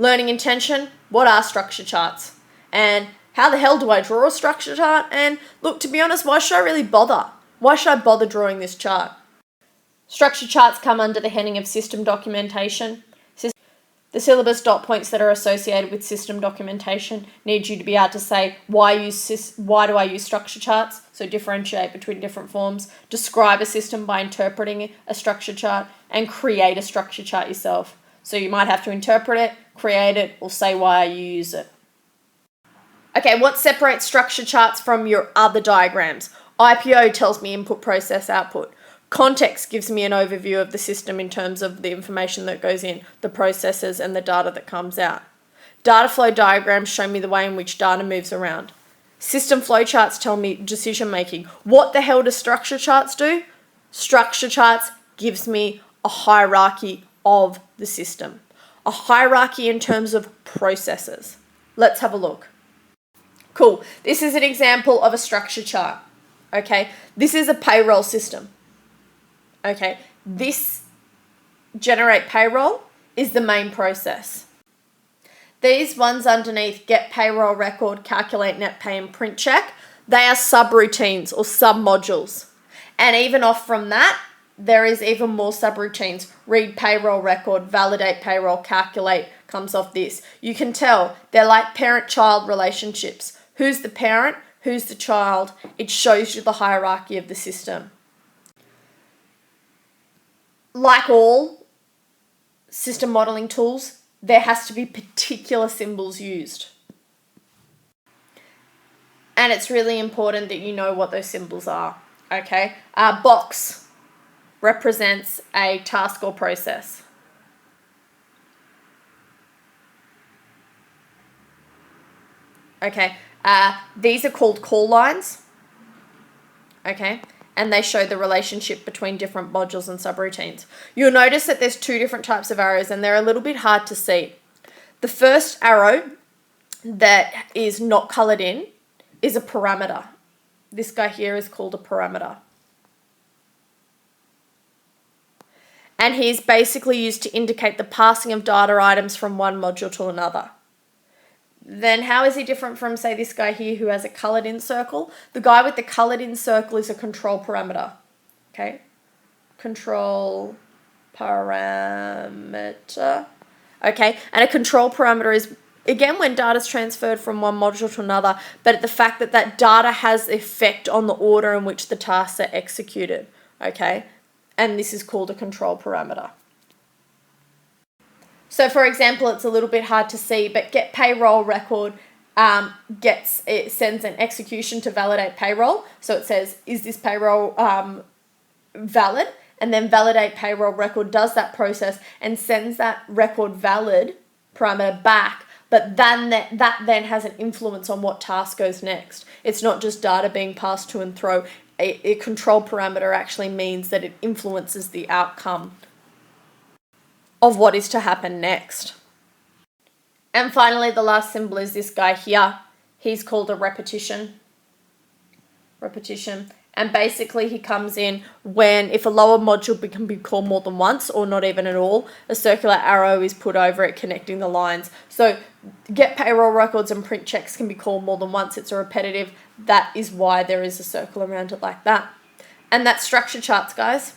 learning intention, what are structure charts? And how the hell do I draw a structure chart? And look, to be honest, why should I really bother? Why should I bother drawing this chart? Structure charts come under the heading of system documentation. The syllabus dot points that are associated with system documentation need you to be able to say why do I use structure charts? So differentiate between different forms, describe a system by interpreting a structure chart, and create a structure chart yourself. So you might have to interpret it, create it, or say why you use it. Okay, what separates structure charts from your other diagrams? IPO tells me input, process, output. Context gives me an overview of the system in terms of the information that goes in, the processes, and the data that comes out. Data flow diagrams show me the way in which data moves around. System flowcharts tell me decision making. What the hell do structure charts do? Structure charts gives me a hierarchy of the system. A hierarchy in terms of processes. Let's have a look. Cool. This is an example of a structure chart. Okay. This is a payroll system. Okay. This generate payroll is the main process. These ones underneath, get payroll record, calculate net pay, and print check, they are subroutines or submodules. And even off from that, there is even more subroutines. Read payroll record, validate payroll, calculate comes off this. You can tell they're like parent-child relationships. Who's the parent? Who's the child? It shows you the hierarchy of the system. Like all system modeling tools, there has to be particular symbols used. And it's really important that you know what those symbols are. Okay? Box represents a task or process. Okay? These are called call lines. Okay? And they show the relationship between different modules and subroutines. You'll notice that there's two different types of arrows and they're a little bit hard to see. The first arrow that is not coloured in is a parameter. This guy here is called a parameter. And he's basically used to indicate the passing of data items from one module to another. Then how is he different from, say, this guy here who has a coloured in circle? The guy with the coloured in circle is a control parameter. Okay? Control parameter. Okay? And a control parameter is, again, when data is transferred from one module to another, but the fact that that data has effect on the order in which the tasks are executed. Okay? And this is called a control parameter. So, for example, it's a little bit hard to see, but get payroll record it sends an execution to validate payroll. So it says, is this payroll valid? And then validate payroll record does that process and sends that record valid parameter back. But then that then has an influence on what task goes next. It's not just data being passed to and fro. A control parameter actually means that it influences the outcome of what is to happen next. And finally, the last symbol is this guy here. He's called a repetition. And basically he comes in when, if a lower module can be called more than once or not even at all, a circular arrow is put over it connecting the lines. So get payroll records and print checks can be called more than once. It's a repetitive. That is why there is a circle around it like that. And that's structure charts, guys.